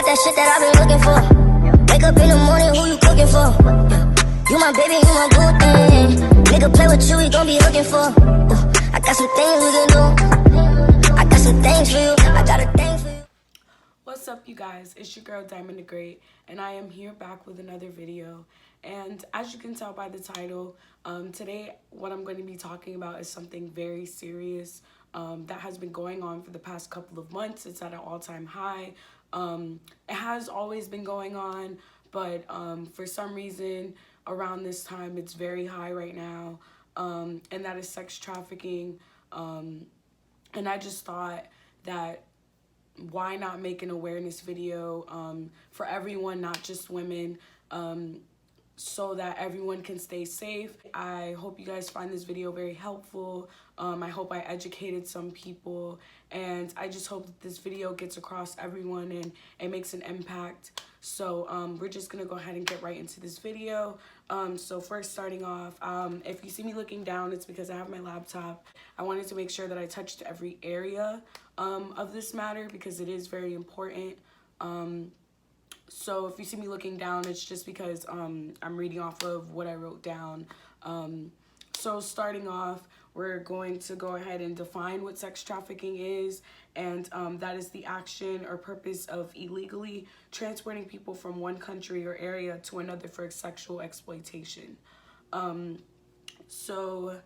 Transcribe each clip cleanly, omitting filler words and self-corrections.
that shit that I've been looking for. Wake up in the morning, who you cooking for? You my baby, you my good thing. Nigga play with you, he gon' be looking for. I got some things we can do. I got some things for you. I got a thing for you. What's up, you guys? It's your girl Diamond the Great, and I am here back with another video. And as you can tell by the title, today what I'm going to be talking about is something very serious that has been going on for the past couple of months. It's at an all-time high. It has always been going on, but for some reason around this time it's very high right now, and that is sex trafficking. And I just thought that why not make an awareness video for everyone, not just women, so that everyone can stay safe. I hope you guys find this video very helpful. I hope I educated some people, and I just hope that this video gets across everyone and it makes an impact. So we're just gonna go ahead and get right into this video. So first, starting off, if you see me looking down, it's because I have my laptop. I wanted to make sure that I touched every area of this matter because it is very important. So if you see me looking down, it's just because I'm reading off of what I wrote down. So starting off, we're going to go ahead and define what sex trafficking is, and that is the action or purpose of illegally transporting people from one country or area to another for sexual exploitation. So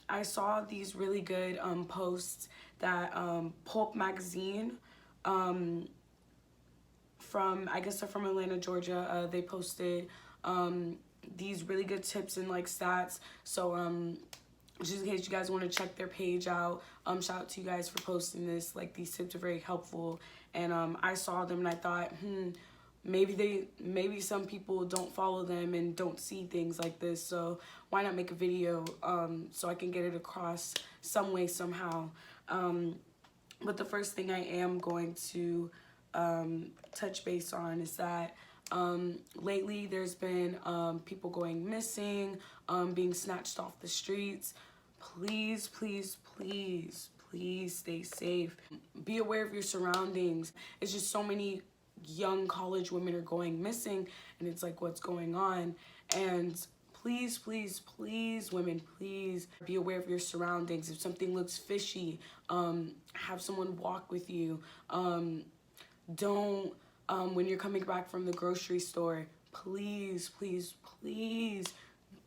I saw these really good posts that Pulp Magazine, I guess they're from Atlanta, Georgia. They posted these really good tips and like stats. So just in case you guys want to check their page out, shout out to you guys for posting this. Like, these tips are very helpful, and I saw them and I thought, maybe some people don't follow them and don't see things like this, so why not make a video so I can get it across some way, somehow. But the first thing I am going to touch base on is that lately there's been people going missing, being snatched off the streets. Please, please, please, please stay safe. Be aware of your surroundings. It's just so many young college women are going missing, and it's like, what's going on? And please, please, please, women, please be aware of your surroundings. If something looks fishy, have someone walk with you. Don't, when you're coming back from the grocery store, please, please, please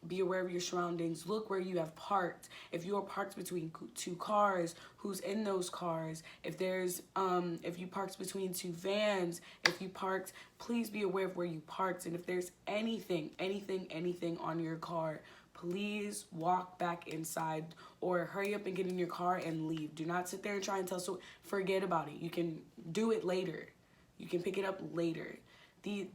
be aware of your surroundings. Look where you have parked. If you are parked between two cars, who's in those cars? If you parked between two vans, please be aware of where you parked. And if there's anything on your car, please walk back inside or hurry up and get in your car and leave. Do not sit there and try and tell someone. Forget about it. You can do it later. You can pick it up later.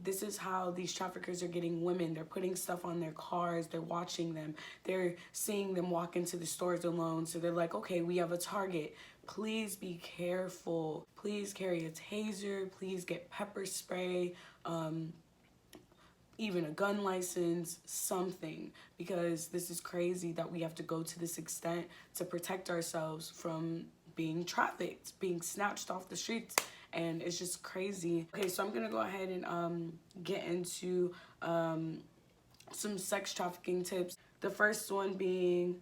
This is how these traffickers are getting women. They're putting stuff on their cars. They're watching them. They're seeing them walk into the stores alone. So they're like, okay, we have a target. Please be careful. Please carry a taser. Please get pepper spray. Even a gun license, something, because this is crazy that we have to go to this extent to protect ourselves from being trafficked, being snatched off the streets, and it's just crazy. Okay, so I'm gonna go ahead and get into some sex trafficking tips. The first one being,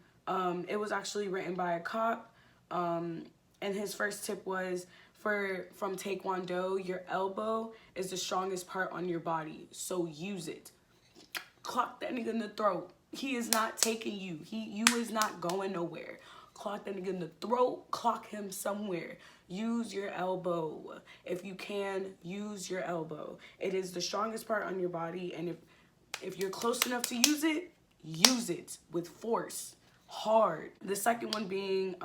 it was actually written by a cop, and his first tip was, from Taekwondo, your elbow is the strongest part on your body, so use it. Clock that nigga in the throat. He is not taking you. You is not going nowhere. Clock that nigga in the throat. Clock him somewhere. Use your elbow. If you can, use your elbow. It is the strongest part on your body, and if you're close enough to use it with force, hard. The second one being,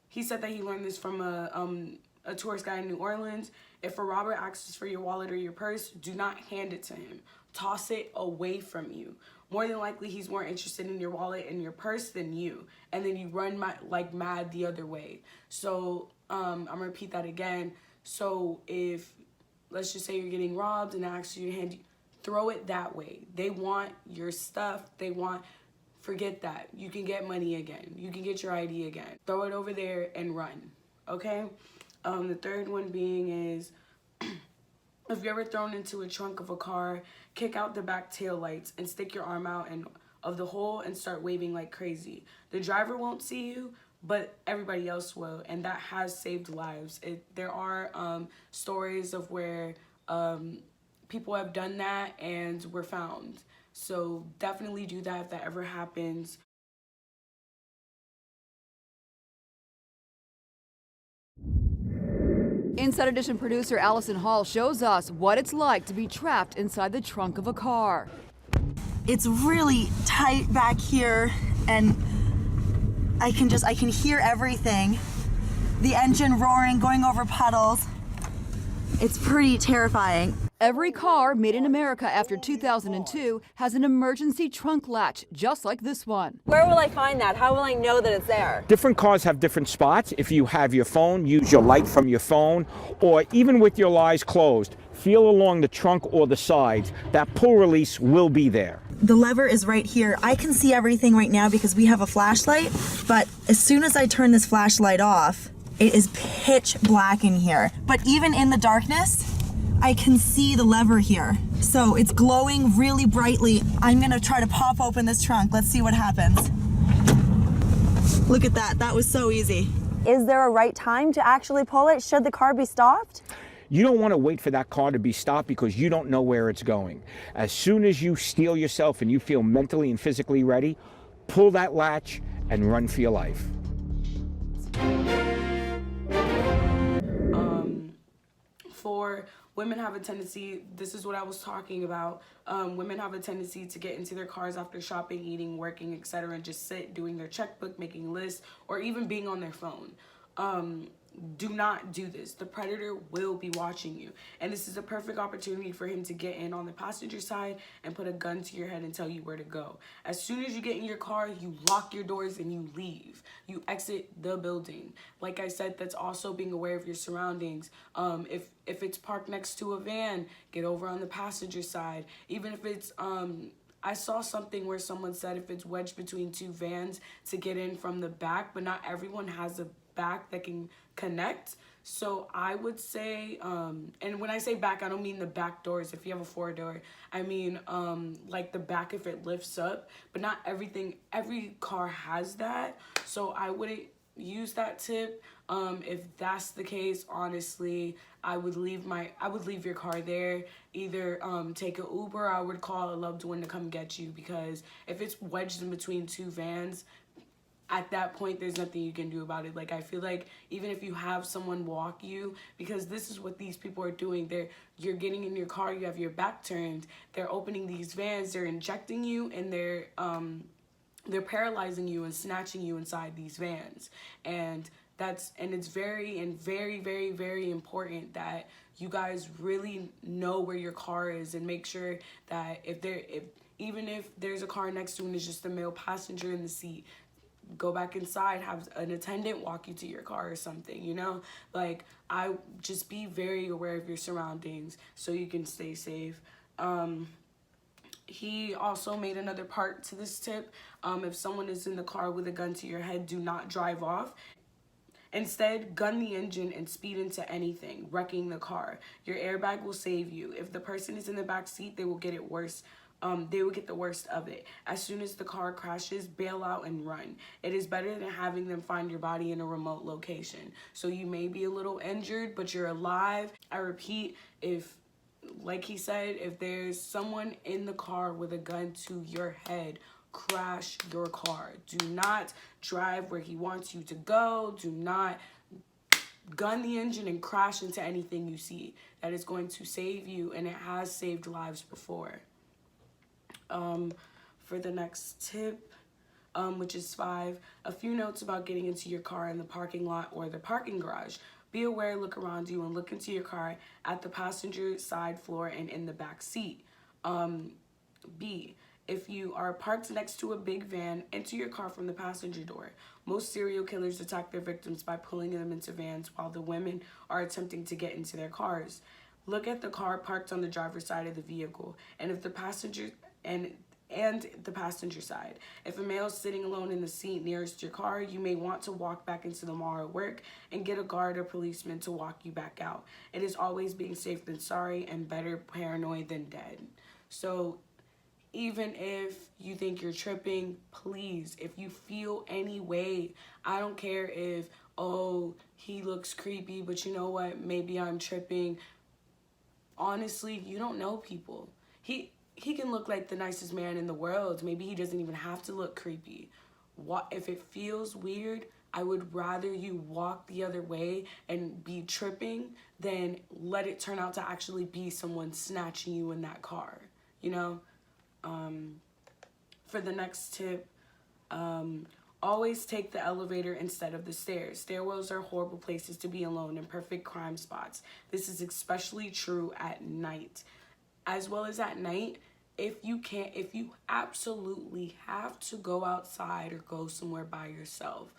he said that he learned this from a tourist guide in New Orleans. If a robber asks for your wallet or your purse, do not hand it to him. Toss it away from you. More than likely, he's more interested in your wallet and your purse than you. And then you run like mad the other way. So I'm gonna repeat that again. So if, let's just say you're getting robbed and asks you to hand, throw it that way. They want your stuff. Forget that. You can get money again. You can get your ID again. Throw it over there and run. Okay? The third one being is, if you're ever thrown into a trunk of a car, kick out the back tail lights and stick your arm out of the hole and start waving like crazy. The driver won't see you, but everybody else will, and that has saved lives. There are stories of where people have done that and were found. So definitely do that if that ever happens. Inside Edition producer Allison Hall shows us what it's like to be trapped inside the trunk of a car. It's really tight back here, and I can hear everything. The engine roaring, going over puddles. It's pretty terrifying. Every car made in America after 2002 has an emergency trunk latch, just like this one. Where will I find that? How will I know that it's there? Different cars have different spots. If you have your phone, use your light from your phone, or even with your eyes closed, feel along the trunk or the sides. That pull release will be there. The lever is right here. I can see everything right now because we have a flashlight, but as soon as I turn this flashlight off, it is pitch black in here. But even in the darkness, I can see the lever here. So it's glowing really brightly. I'm gonna try to pop open this trunk. Let's see what happens. Look at that, that was so easy. Is there a right time to actually pull it? Should the car be stopped? You don't want to wait for that car to be stopped because you don't know where it's going. As soon as you steel yourself and you feel mentally and physically ready, pull that latch and run for your life. For women have a tendency, this is what I was talking about, women have a tendency to get into their cars after shopping, eating, working, etc., and just sit doing their checkbook, making lists, or even being on their phone. Do not do this. The predator will be watching you, and this is a perfect opportunity for him to get in on the passenger side and put a gun to your head and tell you where to go. As soon as you get in your car, you lock your doors and you leave. You exit the building. Like I said, that's also being aware of your surroundings. If it's parked next to a van, get over on the passenger side. Even if it's I saw something where someone said if it's wedged between two vans to get in from the back, but not everyone has a back that can connect. So I would say, and when I say back, I don't mean the back doors. If you have a 4-door, I mean like the back if it lifts up, but not every car has that. So I wouldn't use that tip. If that's the case, honestly, I would leave your car there. Either take an Uber, or I would call a loved one to come get you, because if it's wedged in between two vans, at that point, there's nothing you can do about it. Like, I feel like even if you have someone walk you, because this is what these people are doing. You're getting in your car, you have your back turned, they're opening these vans, they're injecting you, and they're paralyzing you and snatching you inside these vans. And it's very, very, very important that you guys really know where your car is, and make sure that even if there's a car next to you and it's just a male passenger in the seat, go back inside, have an attendant walk you to your car or something, you know? Like, I just be very aware of your surroundings so you can stay safe. He also made another part to this tip. If someone is in the car with a gun to your head, do not drive off. Instead, gun the engine and speed into anything, wrecking the car. Your airbag will save you. If the person is in the back seat, they will get it worse. They will get the worst of it. As soon as the car crashes, bail out and run. It is better than having them find your body in a remote location. So you may be a little injured, but you're alive. I repeat, like he said, if there's someone in the car with a gun to your head, crash your car. Do not drive where he wants you to go. Do not gun the engine and crash into anything you see. That is going to save you, and it has saved lives before. For the next tip, which is 5, a few notes about getting into your car in the parking lot or the parking garage. Be aware, look around you, and look into your car at the passenger side floor and in the back seat. B, if you are parked next to a big van, enter your car from the passenger door. Most serial killers attack their victims by pulling them into vans, while the women are attempting to get into their cars. Look at the car parked on the driver's side of the vehicle, and if the passenger and the passenger side. If a male is sitting alone in the seat nearest your car, you may want to walk back into the mall or work and get a guard or policeman to walk you back out. It is always being safe than sorry, and better paranoid than dead. So even if you think you're tripping, please, if you feel any way, I don't care if, oh, he looks creepy, but you know what, maybe I'm tripping. Honestly, you don't know people. He can look like the nicest man in the world. Maybe he doesn't even have to look creepy. What if it feels weird? I would rather you walk the other way and be tripping than let it turn out to actually be someone snatching you in that car, you know? For the next tip, always take the elevator instead of the stairs. Stairwells are horrible places to be alone and perfect crime spots. This is especially true at night. As well as at night, if you absolutely have to go outside or go somewhere by yourself,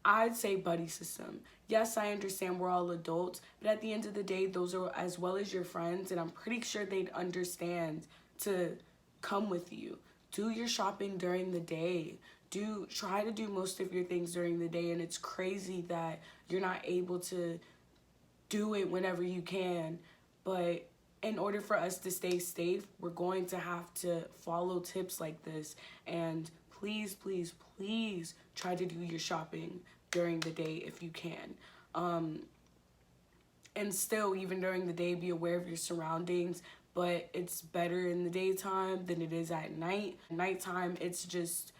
I'd say buddy system. Yes, I understand we're all adults, but at the end of the day, those are as well as your friends, and I'm pretty sure they'd understand to come with you. Do your shopping during the day. Try to do most of your things during the day, and it's crazy that you're not able to do it whenever you can, but in order for us to stay safe, we're going to have to follow tips like this. And please, please, please try to do your shopping during the day if you can. And still, even during the day, be aware of your surroundings. But it's better in the daytime than it is at night. Nighttime, it's just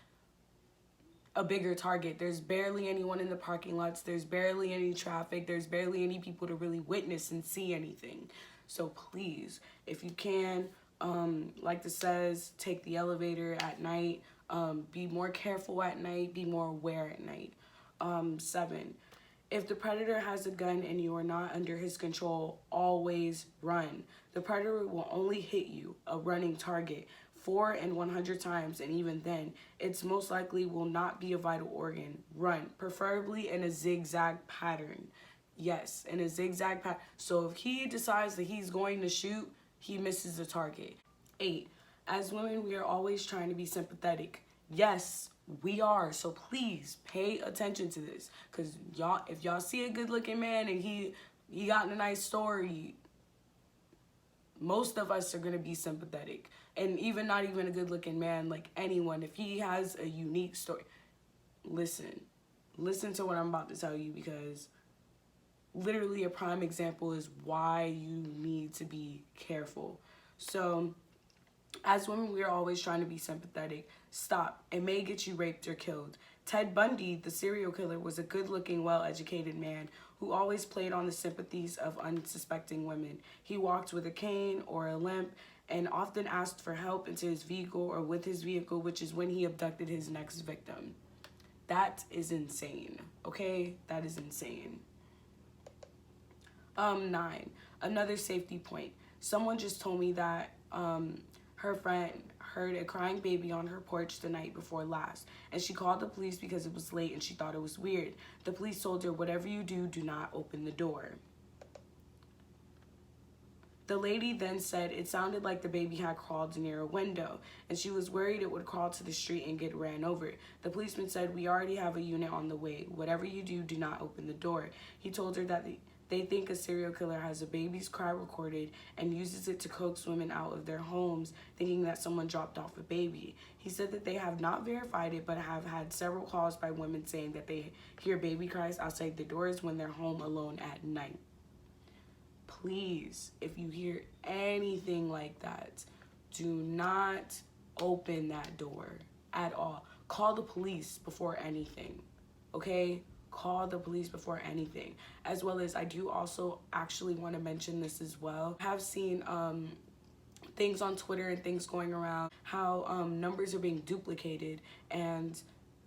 a bigger target. There's barely anyone in the parking lots. There's barely any traffic. There's barely any people to really witness and see anything. So please, if you can, like this says, take the elevator at night. Be more careful at night. Be more aware at night. 7, if the predator has a gun and you are not under his control, always run. The predator will only hit you, a running target, 4 and 100 times, and even then, it's most likely will not be a vital organ. Run, preferably in a zigzag pattern. Yes, in a zigzag pattern. So if he decides that he's going to shoot, he misses the target. 8, as women, we are always trying to be sympathetic. Yes, we are. So please pay attention to this, because if y'all see a good-looking man and he got a nice story, most of us are going to be sympathetic. And even not even a good-looking man, like anyone, if he has a unique story, listen to what I'm about to tell you, because literally a prime example is why you need to be careful. So as women, we are always trying to be sympathetic. Stop. It may get you raped or killed. Ted Bundy, the serial killer, was a good-looking, well-educated man who always played on the sympathies of unsuspecting women. He walked with a cane or a limp and often asked for help into his vehicle or with his vehicle, which is when he abducted his next victim. That is insane, okay? That is insane. 9, another safety point. Someone just told me that her friend heard a crying baby on her porch the night before last, and she called the police because it was late and she thought it was weird. The police told her, whatever you do, do not open the door. The lady then said it sounded like the baby had crawled near a window, and she was worried it would crawl to the street and get ran over. The policeman said, we already have a unit on the way. Whatever you do, do not open the door. He told her that they think a serial killer has a baby's cry recorded and uses it to coax women out of their homes, thinking that someone dropped off a baby. He said that they have not verified it, but have had several calls by women saying that they hear baby cries outside the doors when they're home alone at night. Please, if you hear anything like that, do not open that door at all. Call the police before anything, okay? Call the police before anything. As well as, I do also actually want to mention this as well. I have seen things on Twitter and things going around how numbers are being duplicated, and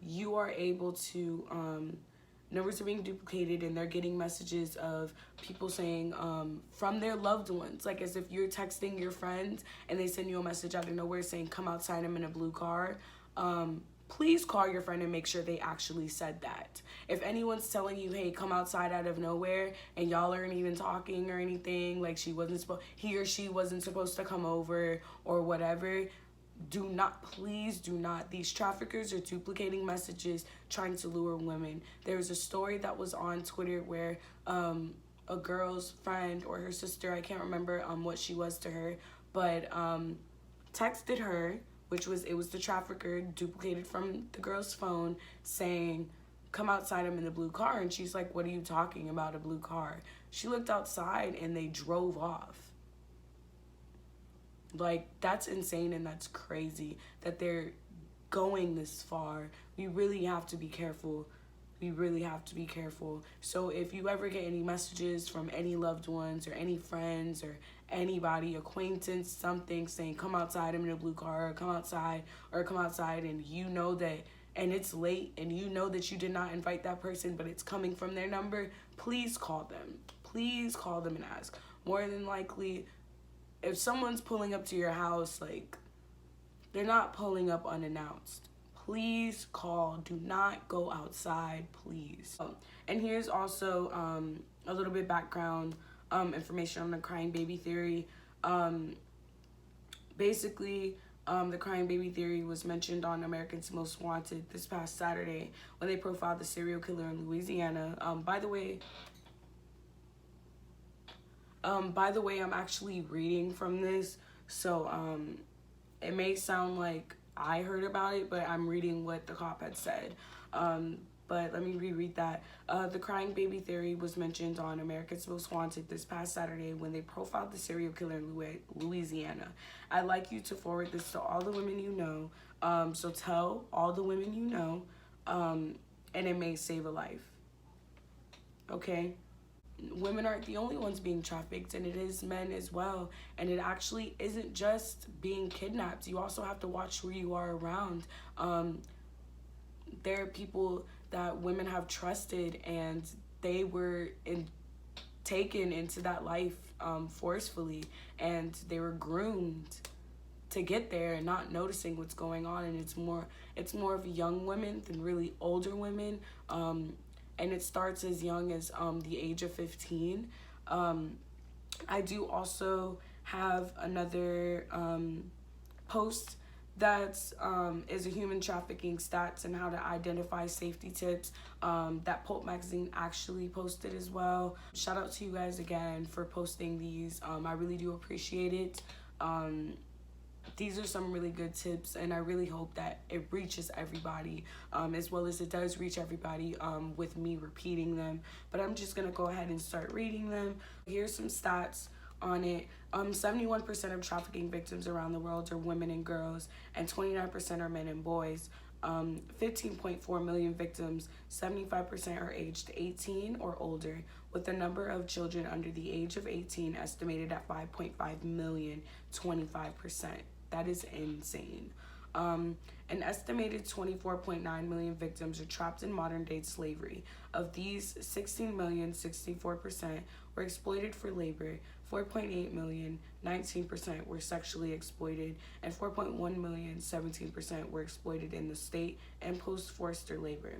you are able to numbers are being duplicated, and they're getting messages of people saying from their loved ones, like as if you're texting your friends and they send you a message out of nowhere saying come outside, I'm in a blue car. Please call your friend and make sure they actually said that. If anyone's telling you, hey, come outside out of nowhere, and y'all aren't even talking or anything, like he or she wasn't supposed to come over or whatever, please do not. These traffickers are duplicating messages, trying to lure women. There was a story that was on Twitter where a girl's friend or her sister, I can't remember what she was to her, but texted her, it was the trafficker duplicated from the girl's phone, saying, come outside, I'm in the blue car. And she's like, what are you talking about, a blue car? She looked outside and they drove off. Like, that's insane and that's crazy that they're going this far. We really have to be careful. We really have to be careful. So if you ever get any messages from any loved ones or any friends or anybody, acquaintance, something saying, come outside, I'm in a blue car, or come outside, and you know that, and it's late, and you know that you did not invite that person, but it's coming from their number, please call them. Please call them and ask. More than likely, if someone's pulling up to your house, like, they're not pulling up unannounced. Please call. Do not go outside, please. And here's also a little bit background information on the crying baby theory. Basically, the crying baby theory was mentioned on America's Most Wanted this past Saturday when they profiled the serial killer in Louisiana. By the way, I'm actually reading from this, so it may sound like I heard about it, but I'm reading what the cop had said. But let me reread that. The crying baby theory was mentioned on America's Most Wanted this past Saturday when they profiled the serial killer in Louisiana. I'd like you to forward this to all the women you know. So tell all the women you know, and it may save a life. Okay? Women aren't the only ones being trafficked, and it is men as well. And it actually isn't just being kidnapped. You also have to watch who you are around. There are people that women have trusted, and they were taken into that life forcefully, and they were groomed to get there and not noticing what's going on. And it's more of young women than really older women. And it starts as young as the age of 15. I do also have another post that is a human trafficking stats and how to identify safety tips that Pulp Magazine actually posted as well. Shout out to you guys again for posting these. I really do appreciate it. These are some really good tips, and I really hope that it reaches everybody as well as it does reach everybody with me repeating them. But I'm just gonna go ahead and start reading them. Here's some stats on it. 71% of trafficking victims around the world are women and girls, and 29% are men and boys. 15.4 million victims, 75% are aged 18 or older, with the number of children under the age of 18 estimated at 5.5 million, 25%. That is insane. An estimated 24.9 million victims are trapped in modern-day slavery. Of these, 16 million, 64%, were exploited for labor, 4.8 million, 19% were sexually exploited, and 4.1 million, 17% were exploited in the state and post-forced labor.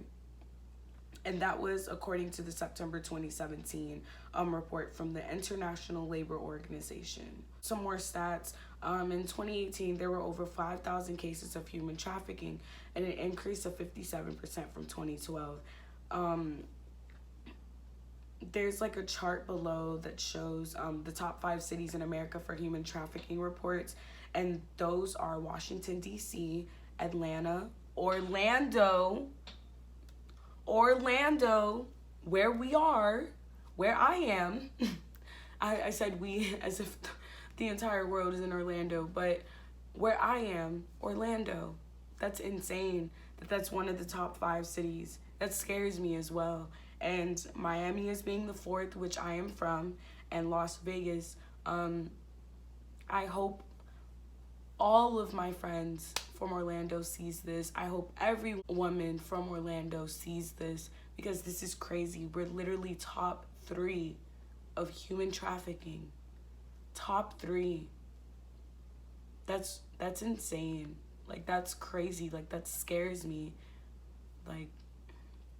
And that was according to the September 2017 report from the International Labor Organization. Some more stats. In 2018, there were over 5,000 cases of human trafficking, and an increase of 57% from 2012. There's like a chart below that shows the top 5 cities in America for human trafficking reports, and those are Washington, D.C., Atlanta, Orlando, where we are, where I am. I said we as if the entire world is in Orlando, but where I am, Orlando. That's insane that's one of the top 5 cities. That scares me as well. And Miami is being the 4th, which I am from, and Las Vegas. I hope all of my friends from Orlando sees this. I hope every woman from Orlando sees this, because this is crazy. We're literally top 3 of human trafficking. Top 3. That's insane. Like, that's crazy. Like, that scares me. Like,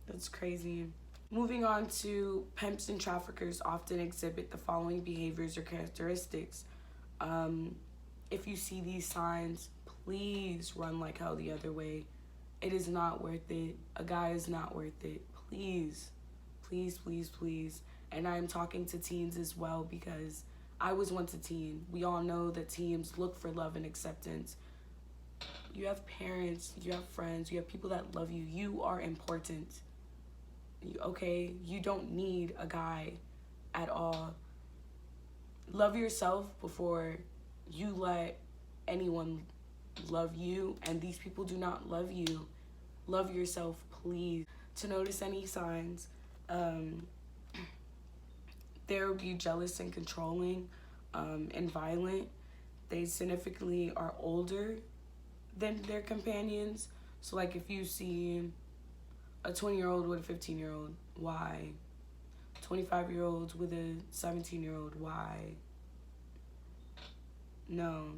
that's crazy. Moving on to pimps and traffickers often exhibit the following behaviors or characteristics. If you see these signs, please run like hell the other way. It is not worth it. A guy is not worth it. Please, please, please, please. And I am talking to teens as well, because I was once a teen. We all know that teens look for love and acceptance. You have parents, you have friends, you have people that love you. You are important. Okay? You don't need a guy at all. Love yourself before you let anyone love you, and these people do not love you. Love yourself, please. To notice any signs, they'll be jealous and controlling, and violent. They significantly are older than their companions. So like if you see a 20-year-old with a 15-year-old, why? 25-year-olds with a 17-year-old, why? No.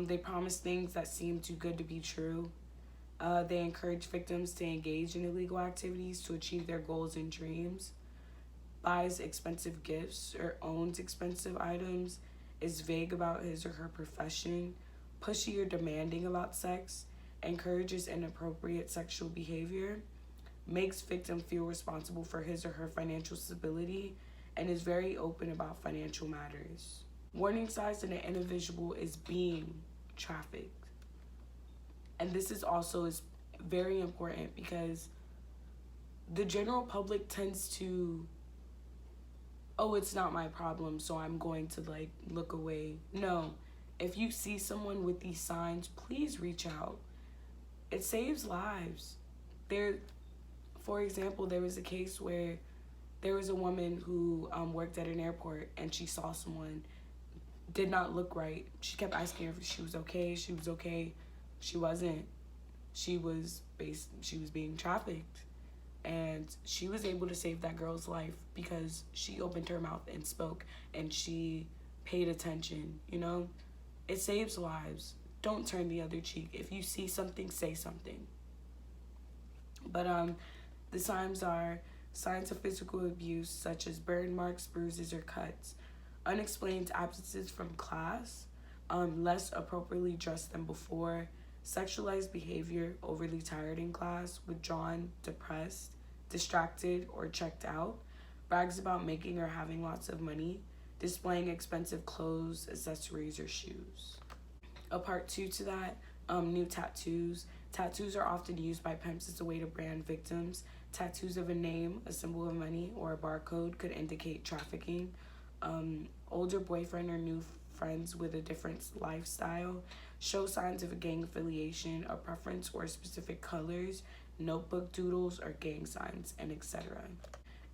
They promise things that seem too good to be true. They encourage victims to engage in illegal activities to achieve their goals and dreams. Buys expensive gifts or owns expensive items. Is vague about his or her profession. Pushy or demanding about sex. Encourages inappropriate sexual behavior. Makes victim feel responsible for his or her financial stability. And is very open about financial matters. Warning signs that an individual is being trafficked. And this is also is very important, because the general public tends to, oh, it's not my problem, so I'm going to like look away. No, if you see someone with these signs, please reach out. It saves lives. For example, there was a case where there was a woman who worked at an airport, and she saw someone did not look right. She kept asking her if she was okay. She was okay. She wasn't. She was being trafficked. And she was able to save that girl's life because she opened her mouth and spoke, and she paid attention, you know? It saves lives. Don't turn the other cheek. If you see something, say something. But the signs are signs of physical abuse, such as burn marks, bruises, or cuts. Unexplained absences from class, less appropriately dressed than before, sexualized behavior, overly tired in class, withdrawn, depressed, distracted, or checked out, brags about making or having lots of money, displaying expensive clothes, accessories, or shoes. A part 2 to that, new tattoos. Tattoos are often used by pimps as a way to brand victims. Tattoos of a name, a symbol of money, or a barcode could indicate trafficking. Older boyfriend or new friends with a different lifestyle, show signs of a gang affiliation, a preference or specific colors, notebook doodles or gang signs, and etc.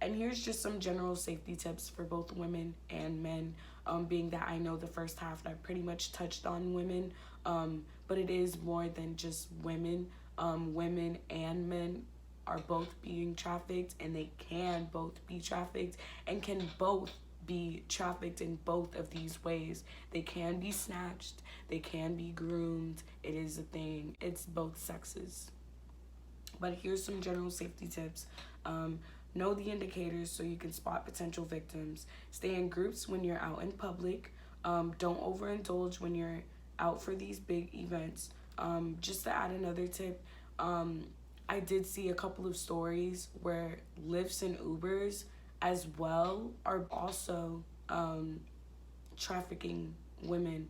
And here's just some general safety tips for both women and men, being that I know the first half I pretty much touched on women, but it is more than just women. Women and men are both being trafficked, and they can both be trafficked and can both be trafficked in both of these ways. They can be snatched, they can be groomed. It is a thing. It's both sexes. But here's some general safety tips. Know the indicators so you can spot potential victims. Stay in groups when you're out in public. Don't overindulge when you're out for these big events. Just to add another tip, I did see a couple of stories where Lyfts and Ubers as well are also trafficking women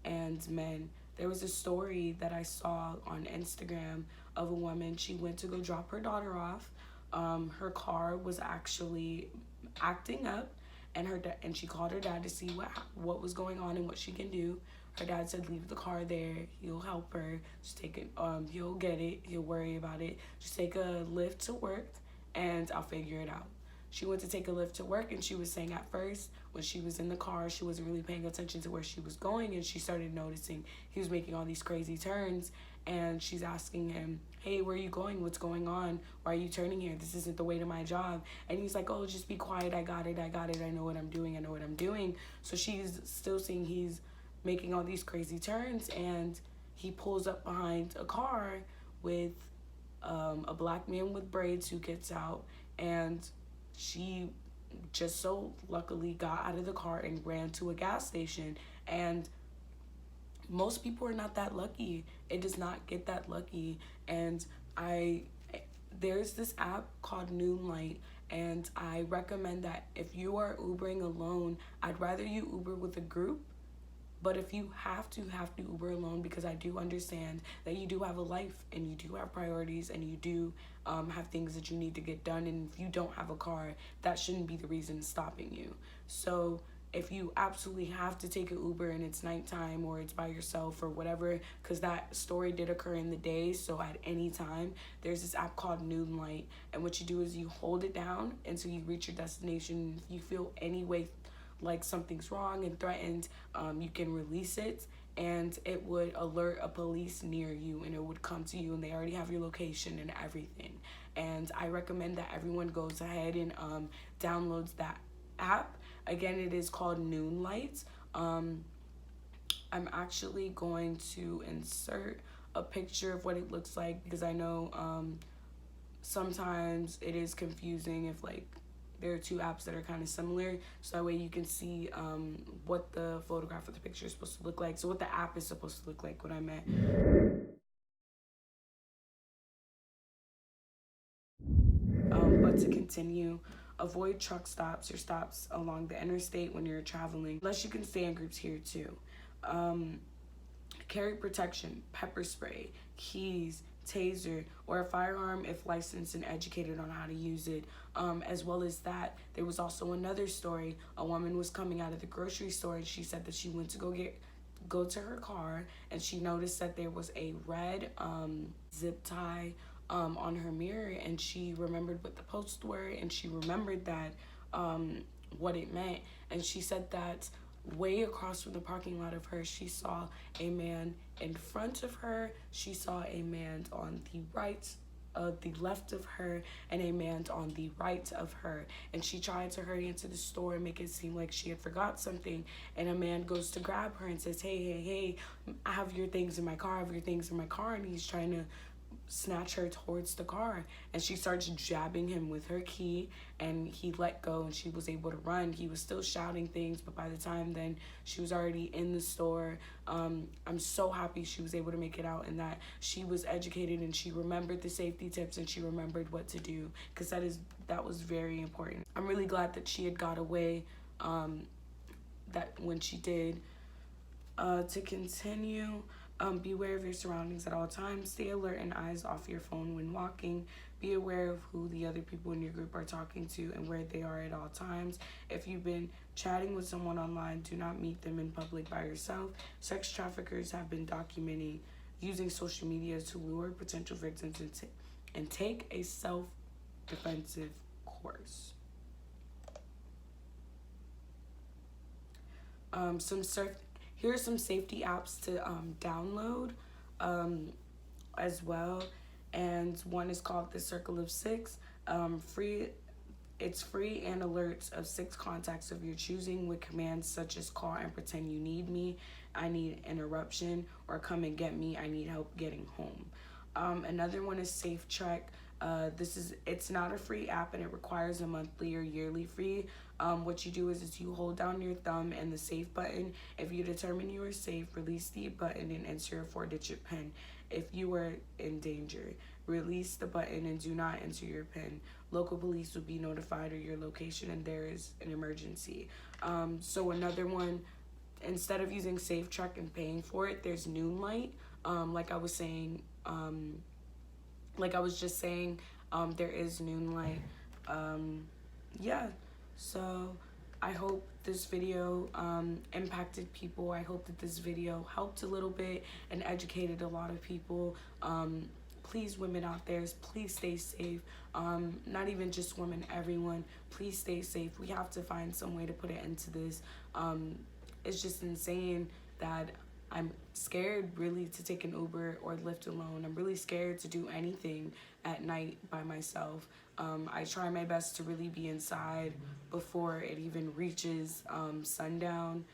and men. There was a story that I saw on Instagram of a woman. She went to go drop her daughter off. Her car was actually acting up, and she called her dad to see what was going on and what she can do. Her dad said, leave the car there. He'll help her. Just take it. He'll get it. He'll worry about it. Just take a Lyft to work, and I'll figure it out. She went to take a Lyft to work, and she was saying at first when she was in the car, she wasn't really paying attention to where she was going, and she started noticing he was making all these crazy turns, and she's asking him, hey, where are you going? What's going on? Why are you turning here? This isn't the way to my job. And he's like, oh, just be quiet. I got it. I know what I'm doing. So she's still seeing he's making all these crazy turns, and he pulls up behind a car with a black man with braids who gets out, and she just so luckily got out of the car and ran to a gas station. And most people are not that lucky. It does not get that lucky. And there's this app called Noonlight, and I recommend that if you are Ubering alone, I'd rather you Uber with a group. But if you have to Uber alone, because I do understand that you do have a life and you do have priorities and you do have things that you need to get done. And if you don't have a car, that shouldn't be the reason stopping you. So if you absolutely have to take an Uber and it's nighttime or it's by yourself or whatever, because that story did occur in the day, so at any time, there's this app called Noonlight. And what you do is you hold it down until you reach your destination. If you feel any way like something's wrong and threatened, you can release it, and it would alert a police near you, and it would come to you, and they already have your location and everything. And I recommend that everyone goes ahead and downloads that app. Again, it is called Noonlight. I'm actually going to insert a picture of what it looks like, because I know sometimes it is confusing if like there are two apps that are kind of similar, so that way you can see what the photograph of the picture is supposed to look like. So what the app is supposed to look like, what I meant. But to continue, avoid truck stops or stops along the interstate when you're traveling, unless you can stay in groups here too. Carry protection, pepper spray, keys, taser, or a firearm if licensed and educated on how to use it. As well as that, there was also another story. A woman was coming out of the grocery store, and she said that she went to go to her car, and she noticed that there was a red zip tie on her mirror, and she remembered what the posts were, and she remembered that what it meant. And she said that way across from the parking lot of her, she saw a man in front of her, she saw a man on the left of her, and a man on the right of her. And she tried to hurry into the store and make it seem like she had forgot something, and a man goes to grab her and says, hey, I have your things in my car, and he's trying to snatch her towards the car, and she starts jabbing him with her key, and he let go, and she was able to run. He was still shouting things, but by the time then she was already in the store. I'm so happy she was able to make it out, and that she was educated, and she remembered the safety tips, and she remembered what to do, because that was very important. I'm really glad that she had got away that when she did. To continue, be aware of your surroundings at all times. Stay alert and eyes off your phone when walking. Be aware of who the other people in your group are talking to and where they are at all times. If you've been chatting with someone online, do not meet them in public by yourself. Sex traffickers have been documenting using social media to lure potential victims and take a self-defensive course. Here are some safety apps to download as well, and one is called the Circle of Six. It's free and alerts of 6 contacts of your choosing with commands such as call and pretend you need me, I need interruption, or come and get me, I need help getting home. Another one is Safe Trek. It's not a free app, and it requires a monthly or yearly fee. What you do is you hold down your thumb and the safe button. If you determine you are safe, release the button and enter a 4-digit PIN. If you are in danger, release the button and do not enter your PIN. Local police will be notified of your location and there is an emergency. So another one, instead of using Safe Trek and paying for it, there's Noonlight. Like I was just saying, there is Noonlight. Yeah, so I hope this video impacted people. I hope that this video helped a little bit and educated a lot of people. Please, women out there, please stay safe. Not even just women, everyone, please stay safe. We have to find some way to put an end to this. It's just insane that I'm scared really to take an Uber or Lyft alone. I'm really scared to do anything at night by myself. I try my best to really be inside before it even reaches sundown.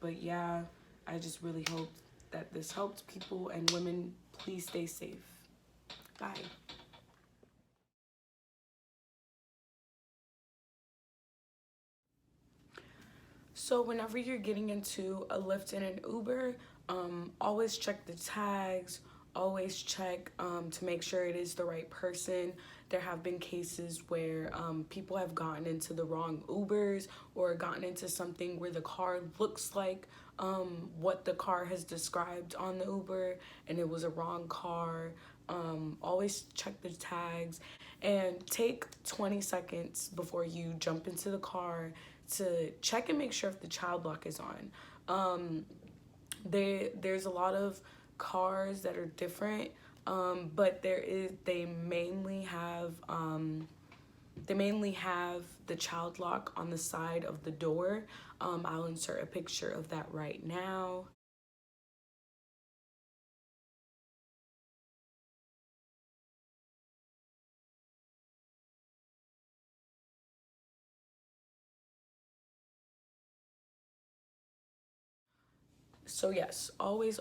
But yeah, I just really hope that this helped people, and women, please stay safe. Bye. So whenever you're getting into a Lyft and an Uber, always check the tags, always check to make sure it is the right person. There have been cases where people have gotten into the wrong Ubers or gotten into something where the car looks like what the car has described on the Uber and it was a wrong car. Always check the tags and take 20 seconds before you jump into the car to check and make sure if the child lock is on. There's a lot of cars that are different, but they mainly have the child lock on the side of the door. I'll insert a picture of that right now. So yes, always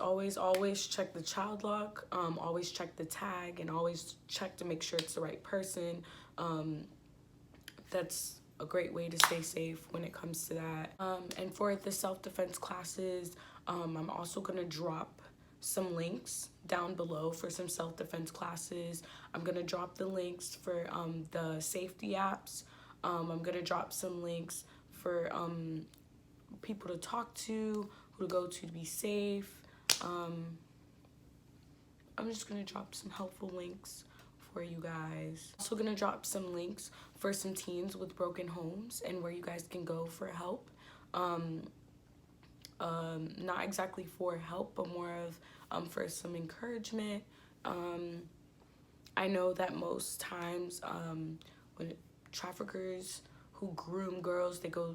check the child lock, always check the tag, and always check to make sure it's the right person. That's a great way to stay safe when it comes to that. And for the self-defense classes, I'm also gonna drop some links down below for some self-defense classes. I'm gonna drop the links for the safety apps. I'm gonna drop some links for people to talk to, who to go to be safe. I'm just gonna drop some helpful links for you guys. Also gonna drop some links for some teens with broken homes and where you guys can go for help. Not exactly for help, but more of for some encouragement. I know that most times when traffickers who groom girls, they go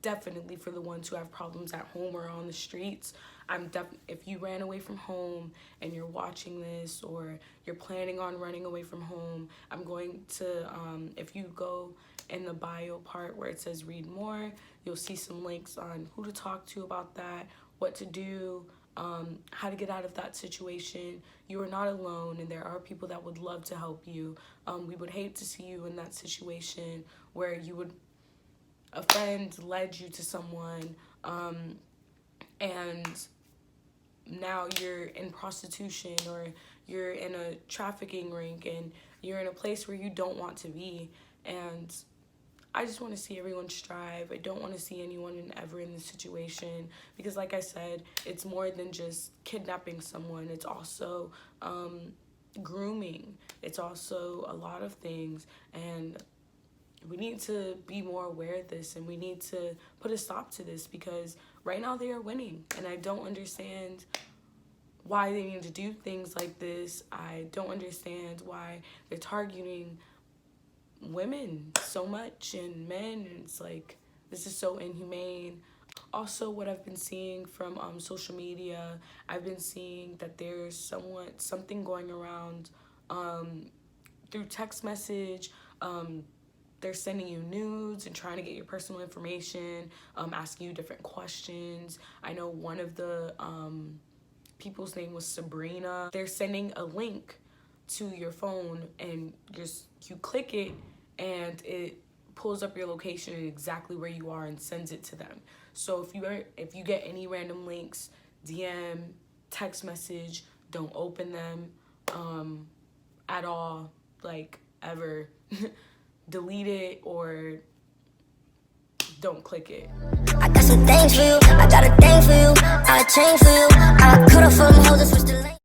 definitely for the ones who have problems at home or on the streets. If you ran away from home and you're watching this, or you're planning on running away from home, I'm going to, if you go in the bio part where it says read more, you'll see some links on who to talk to about that, what to do, how to get out of that situation. You are not alone, and there are people that would love to help you. We would hate to see you in that situation where a friend led you to someone, and now you're in prostitution, or you're in a trafficking ring, and you're in a place where you don't want to be. And I just want to see everyone strive. I don't want to see anyone ever in this situation, because like I said, it's more than just kidnapping someone. It's also grooming. It's also a lot of things, and we need to be more aware of this, and we need to put a stop to this, because right now they are winning, and I don't understand why they need to do things like this. I don't understand why they're targeting women so much and men, and it's like, this is so inhumane. Also, what I've been seeing from social media, I've been seeing that there's something going around through text message. They're sending you nudes and trying to get your personal information, asking you different questions. I know one of the people's name was Sabrina. They're sending a link to your phone, and you click it, and it pulls up your location and exactly where you are and sends it to them. So if you get any random links, DM, text message, don't open them at all, like ever. Delete it or don't click it. I got some things for you, I got a thing for you, I change for you, I cut off from hoes and switch the lane.